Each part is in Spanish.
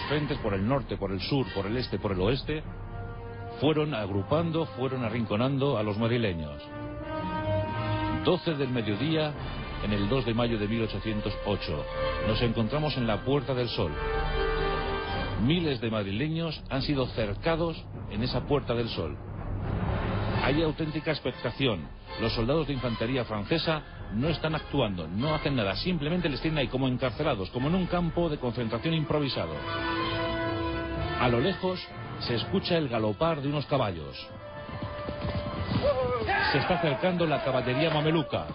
frentes, por el norte, por el sur, por el este, por el oeste, fueron agrupando, fueron arrinconando a los madrileños. 12 del mediodía, en el 2 de mayo de 1808, nos encontramos en la Puerta del Sol. Miles de madrileños han sido cercados en esa Puerta del Sol. Hay auténtica expectación. Los soldados de infantería francesa no están actuando, no hacen nada, simplemente les tienen ahí como encarcelados, como en un campo de concentración improvisado. A lo lejos se escucha el galopar de unos caballos. Se está acercando la caballería mameluca.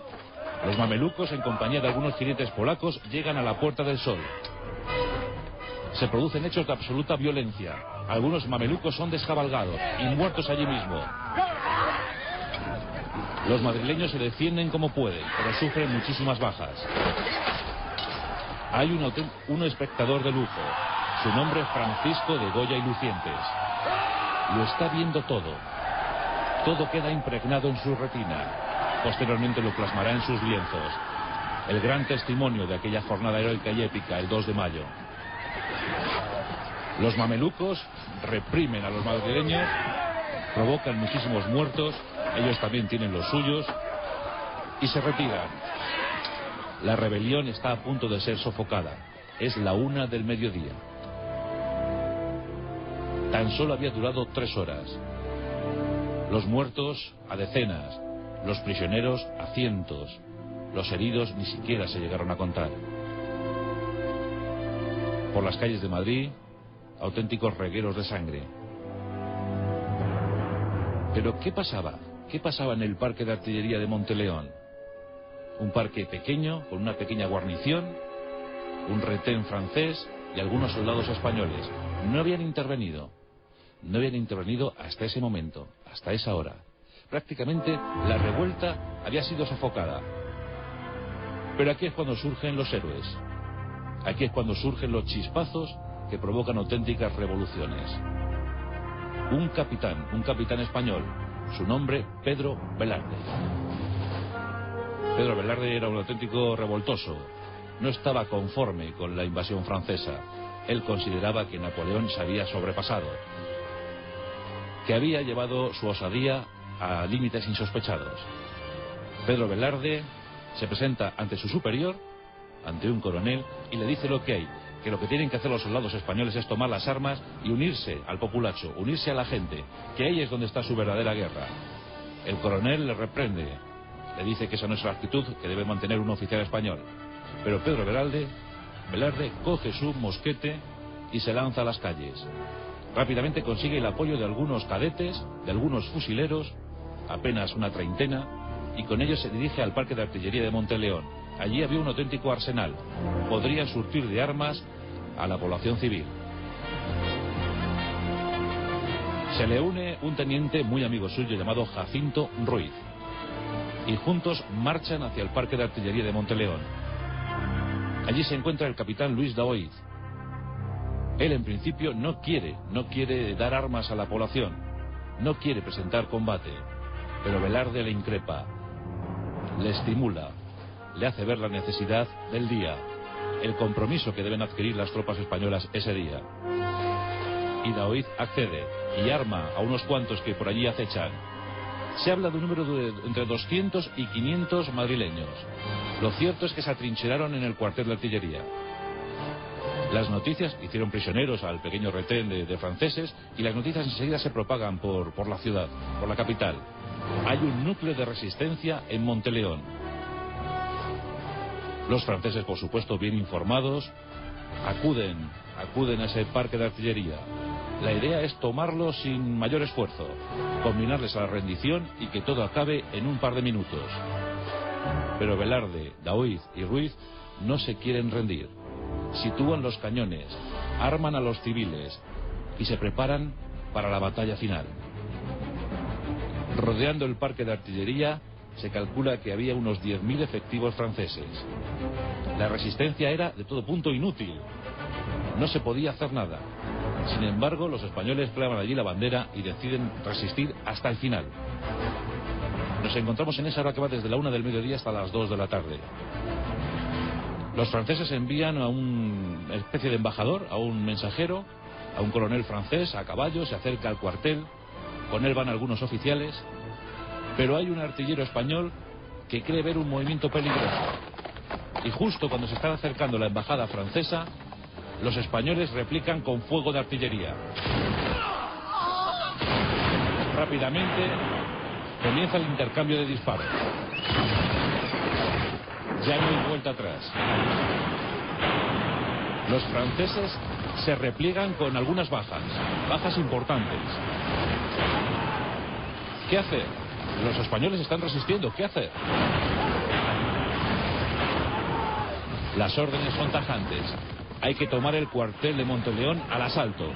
Los mamelucos, en compañía de algunos jinetes polacos, llegan a la Puerta del Sol. Se producen hechos de absoluta violencia. Algunos mamelucos son descabalgados y muertos allí mismo. Los madrileños se defienden como pueden, pero sufren muchísimas bajas. Hay un espectador de lujo. Su nombre es Francisco de Goya y Lucientes. Lo está viendo todo. Todo queda impregnado en su retina. Posteriormente lo plasmará en sus lienzos. El gran testimonio de aquella jornada heroica y épica, el 2 de mayo. Los mamelucos reprimen a los madrileños, provocan muchísimos muertos, ellos también tienen los suyos, y se retiran. La rebelión está a punto de ser sofocada. Es la 1 del mediodía. Tan solo había durado 3 horas. Los muertos a decenas, los prisioneros a cientos, los heridos ni siquiera se llegaron a contar. Por las calles de Madrid, auténticos regueros de sangre. Pero ¿qué pasaba? ¿Qué pasaba en el parque de artillería de Monteleón? Un parque pequeño, con una pequeña guarnición, un retén francés y algunos soldados españoles. No habían intervenido. No habían intervenido hasta ese momento, hasta esa hora. Prácticamente la revuelta había sido sofocada. Pero aquí es cuando surgen los héroes. Aquí es cuando surgen los chispazos que provocan auténticas revoluciones. Un capitán español, su nombre Pedro Velarde. Pedro Velarde era un auténtico revoltoso. No estaba conforme con la invasión francesa. Él consideraba que Napoleón se había sobrepasado, que había llevado su osadía a límites insospechados. Pedro Velarde se presenta ante su superior, ante un coronel, y le dice lo que hay, que lo que tienen que hacer los soldados españoles es tomar las armas y unirse al populacho, unirse a la gente, que ahí es donde está su verdadera guerra. El coronel le reprende, le dice que esa no es la actitud que debe mantener un oficial español. Pero Pedro Velarde coge su mosquete y se lanza a las calles. Rápidamente consigue el apoyo de algunos cadetes, de algunos fusileros, apenas una treintena, y con ellos se dirige al parque de artillería de Monteleón. Allí había un auténtico arsenal. Podría surtir de armas a la población civil. Se le une un teniente muy amigo suyo llamado Jacinto Ruiz. Y juntos marchan hacia el parque de artillería de Monteleón. Allí se encuentra el capitán Luis Daoiz. Él en principio no quiere dar armas a la población. No quiere presentar combate. Pero Velarde le increpa, le estimula, le hace ver la necesidad del día, el compromiso que deben adquirir las tropas españolas ese día. Y Daoiz accede y arma a unos cuantos que por allí acechan. Se habla de un número de entre 200 y 500 madrileños. Lo cierto es que se atrincheraron en el cuartel de artillería. Las noticias hicieron prisioneros al pequeño retén de franceses, y las noticias enseguida se propagan por la ciudad, por la capital. Hay un núcleo de resistencia en Monteleón. Los franceses, por supuesto, bien informados, acuden a ese parque de artillería. La idea es tomarlo sin mayor esfuerzo, combinarles a la rendición y que todo acabe en un par de minutos. Pero Velarde, Daoiz y Ruiz no se quieren rendir. Sitúan los cañones, arman a los civiles y se preparan para la batalla final. Rodeando el parque de artillería se calcula que había unos 10.000 efectivos franceses. La resistencia era de todo punto inútil. No se podía hacer nada. Sin embargo, los españoles clavan allí la bandera y deciden resistir hasta el final. Nos encontramos en esa hora que va desde la 1 del mediodía hasta las 2 de la tarde. Los franceses envían a una especie de embajador, a un mensajero, a un coronel francés a caballo, se acerca al cuartel, con él van algunos oficiales, pero hay un artillero español que cree ver un movimiento peligroso. Y justo cuando se está acercando la embajada francesa, los españoles replican con fuego de artillería. Rápidamente comienza el intercambio de disparos. Ya no hay vuelta atrás. Los franceses se repliegan con algunas bajas importantes. ¿Qué hacer? Los españoles están resistiendo. ¿Qué hacer? Las órdenes son tajantes. Hay que tomar el cuartel de Monteleón al asalto.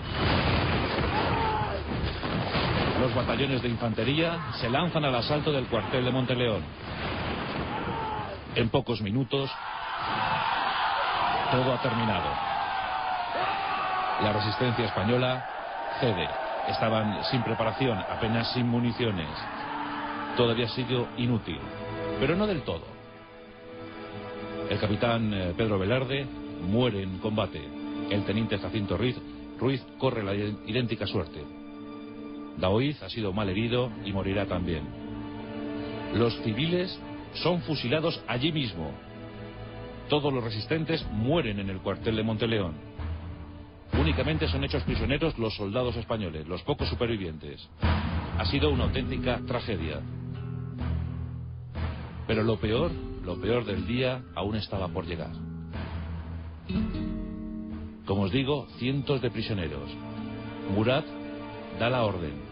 Los batallones de infantería se lanzan al asalto del cuartel de Monteleón. En pocos minutos, todo ha terminado. La resistencia española cede. Estaban sin preparación, apenas sin municiones. Todo había sido inútil, pero no del todo. El capitán Pedro Velarde muere en combate. El teniente Jacinto Ruiz corre la idéntica suerte. Daoiz ha sido mal herido y morirá también. Los civiles son fusilados allí mismo. Todos los resistentes mueren en el cuartel de Monteleón. Únicamente son hechos prisioneros los soldados españoles, los pocos supervivientes. Ha sido una auténtica tragedia. Pero lo peor del día aún estaba por llegar. Como os digo, cientos de prisioneros. Murat da la orden.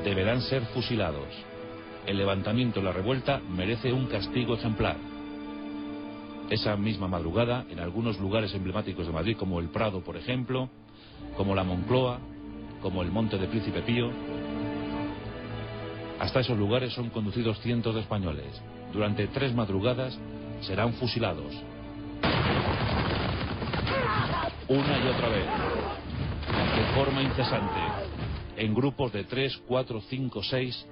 Deberán ser fusilados. El levantamiento y la revuelta merece un castigo ejemplar. Esa misma madrugada, en algunos lugares emblemáticos de Madrid, como el Prado, por ejemplo, como la Moncloa, como el Monte de Príncipe Pío, hasta esos lugares son conducidos cientos de españoles. Durante 3 madrugadas serán fusilados. Una y otra vez, de forma incesante, en grupos de 3, 4, 5, 6,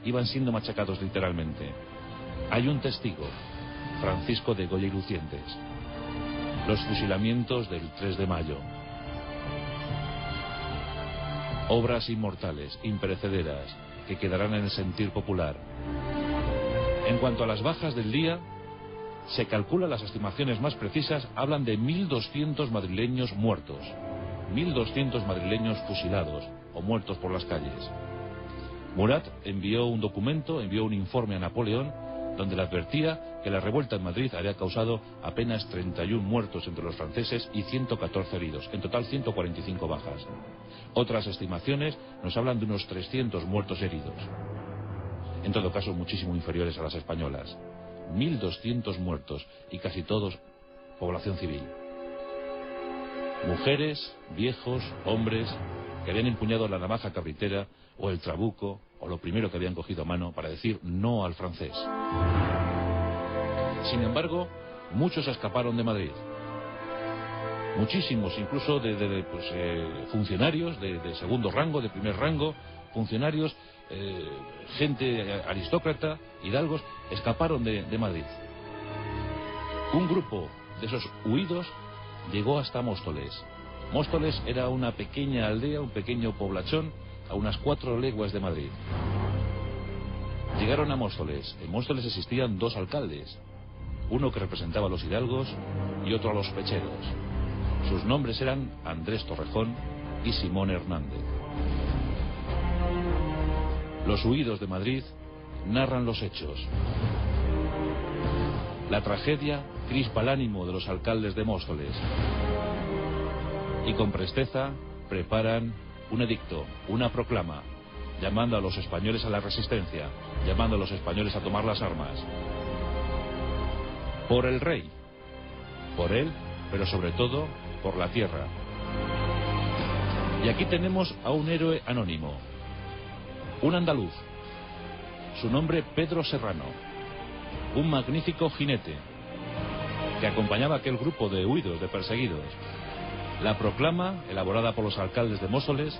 iban siendo machacados literalmente. Hay un testigo, Francisco de Goya y Lucientes. Los fusilamientos del 3 de mayo. Obras inmortales, imperecederas, que quedarán en el sentir popular. En cuanto a las bajas del día, se calcula, las estimaciones más precisas hablan de 1.200 madrileños muertos. 1.200 madrileños fusilados o muertos por las calles. Murat envió un documento, envió un informe a Napoleón, donde le advertía que la revuelta en Madrid había causado apenas 31 muertos entre los franceses y 114 heridos, en total 145 bajas. Otras estimaciones nos hablan de unos 300 muertos heridos. En todo caso, muchísimo inferiores a las españolas. 1.200 muertos y casi todos población civil. Mujeres, viejos, hombres que habían empuñado la navaja carretera o el trabuco o lo primero que habían cogido a mano para decir no al francés. Sin embargo, muchos escaparon de Madrid. Muchísimos, incluso de funcionarios de segundo rango, de primer rango, funcionarios, gente aristócrata, hidalgos, escaparon de Madrid. Un grupo de esos huidos llegó hasta Móstoles. Móstoles era una pequeña aldea, un pequeño poblachón, a unas 4 leguas de Madrid. Llegaron a Móstoles. En Móstoles existían 2 alcaldes, uno que representaba a los hidalgos y otro a los pecheros. Sus nombres eran Andrés Torrejón y Simón Hernández. Los huidos de Madrid narran los hechos. La tragedia crispa el ánimo de los alcaldes de Móstoles y con presteza preparan un edicto, una proclama, llamando a los españoles a la resistencia, llamando a los españoles a tomar las armas. Por el rey, por él, pero sobre todo por la tierra. Y aquí tenemos a un héroe anónimo, un andaluz, su nombre Pedro Serrano, un magnífico jinete que acompañaba a aquel grupo de huidos, de perseguidos. La proclama, elaborada por los alcaldes de Móstoles,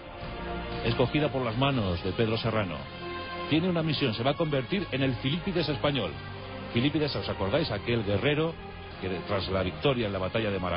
escogida por las manos de Pedro Serrano, tiene una misión: se va a convertir en el Filípides español. Filípides, ¿os acordáis? Aquel guerrero que tras la victoria en la batalla de Maracaibo